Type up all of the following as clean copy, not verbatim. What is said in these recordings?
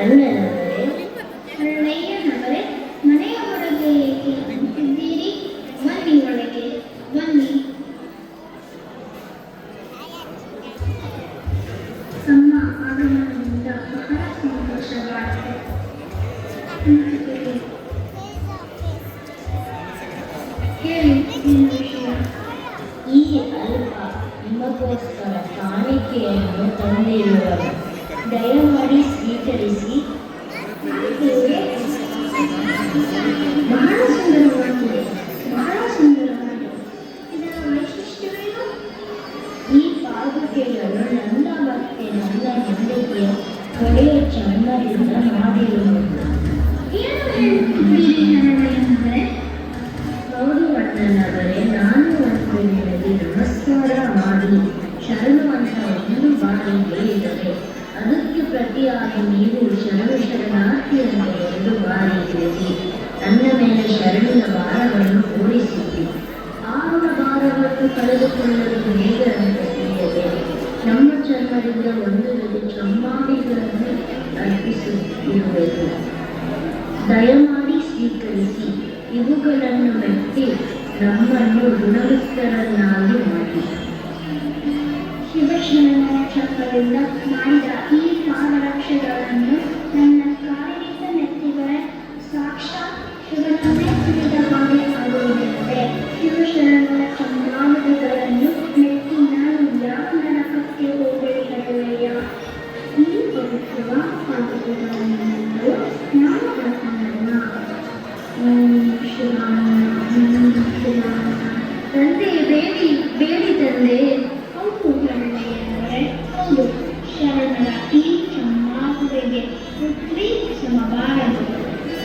ಅಣ್ಣನವರೇ, ಅಣ್ಣಯ್ಯನವರೇ, ಮನೆಯ ಹೊರಗೆ ಏಕೆ ನಿಂತಿದ್ದೀರಿ? ಬನ್ನಿ ಒಳಗೆ, ಬನ್ನಿ. ತಮ್ಮ ಆಗಮನದಿಂದ ಬಹಳ ಸಂತೋಷವಾಗಿದೆ. ಹೇಳಿ, ಏನು ವಿಷಯ? ಈ ಅಲ್ಪ ನಿಮಗೋಸ್ಕರ ಕಾಣಿಕೆಯನ್ನು ತಂದಿರುವರು, ದಯಮಾಡಿ ಸ್ವೀಕರಿಸಿ. ಬಹಳ ಸುಂದರವಾಗಿದೆ, ಬಹಳ ಸುಂದರವಾಗಿದೆ. ಇದರ ವೈಶಿಷ್ಟ್ಯವೇನು? ಈ ಪಾದುಕೆಗಳು ನನ್ನ ಮತ್ತೆ ನನ್ನ ಹೆಂಡತಿಯ ಕಡೆಯ ಚರ್ಮದಿಂದ ಮಾಡಿರುವುದು. ಏನು ಹೇಳುತ್ತಿದ್ದೀರಿ ನರಳಯ್ಯನವರೇ? ಹೌದು ಅಣ್ಣನವರೇ, ನಾನು ಒಂದು ನಿಮಗೆ ನಮಸ್ಕಾರ ಮಾಡಿ ಶರಣು ಅಂತ ಒಂದು ಬಾರಿ ಹೇಳಿದರೆ ಅದಕ್ಕೆ ಪ್ರತಿಯಾಗಿ ನೀವು ಶರಣು ಶರಣಾರ್ಥಿ ಅಂತ 2 ಬಾರಿ ಹೇಳಿ ನನ್ನ ಮೇಲೆ ಶರಣಿನ ಭಾರವನ್ನು ಓಡಿಸಿದ್ದಿ. ಆರುಳ ಭಾರವನ್ನು ಕಳೆದುಕೊಳ್ಳಲು ಹೇಗೆ ಅಂತ ತಿಳಿಯದೆ ನಮ್ಮ ಚರ್ಮದಿಂದ ಒಂದು ಜೊತೆ ಚಮ್ಮಾಡಿಗಳನ್ನು ಅರ್ಪಿಸುತ್ತಿರುವುದು. ದಯಮಾಡಿ ಸ್ವೀಕರಿಸಿ. ಇವುಗಳನ್ನು ಮೆಟ್ಟಿ ನಮ್ಮನ್ನು ಗುಣವಿತ್ತರನ್ನಾಗಿ ಮಾಡಿ. ಶಿವಶರಣರ ಚಕ್ರದಿಂದ ಮಾಡಿದ ಈ ಪಾದರಕ್ಷೆಗಳನ್ನು ನನ್ನ ಕಾಯಿಕ ನೆತ್ತಿಗಳ ಸಾಕ್ಷಾತ್ ಶಿವನನ್ನೇ ತಿಳಿದ ಹಾಗೆ ಆಗುವುದಿಲ್ಲದೆ ಶಿವಶರಣರ ಚಂದ್ರಾವಧಿಗಳನ್ನು ಮೆಟ್ಟಿ ನಾನು ಯಾವ ನರಕಕ್ಕೆ ಹೋಗಲಿ ಹರವಯ್ಯ. ಈ ಪವಿತ್ರವ ಪಾದಗಳನ್ನು ನಾನು ಪ್ರಸನ್ನ. ತಂದೆ ಬೇಡಿ ಬೇಡಿ ತಂದೆ. ಹೌದು ಅಣ್ಣಯ್ಯನವರೇ, ಹೌದು. ಶರಣರ ಈ ಚಮ್ಮಾಗುವೆಗೆ ಪೃಥ್ವಿ ಸಮಬಾರದು.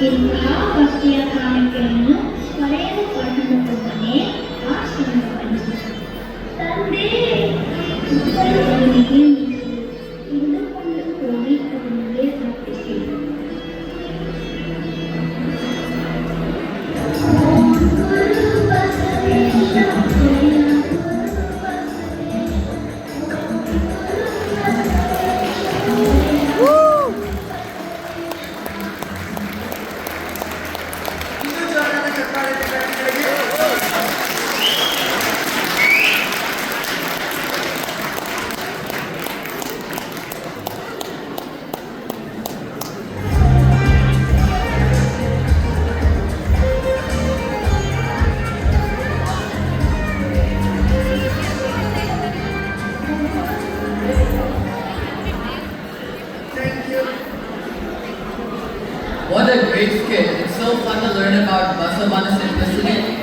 ಇಂತಹ ಭಕ್ತಿಯ ಕಾಣಿಕೆಯನ್ನು ಪಡೆಯಲು ಕಾರಣವೊಬ್ಬನೇ ಆ ಸಿಂಹವನ್ನು. ತಂದೆ ಹಿಡಿದುಕೊಂಡು ಹೋಗಿ ಅವನಿಗೆ ತಪ್ಪಿಸಿ. What a great skit. It's so fun to learn about Basavana simplicity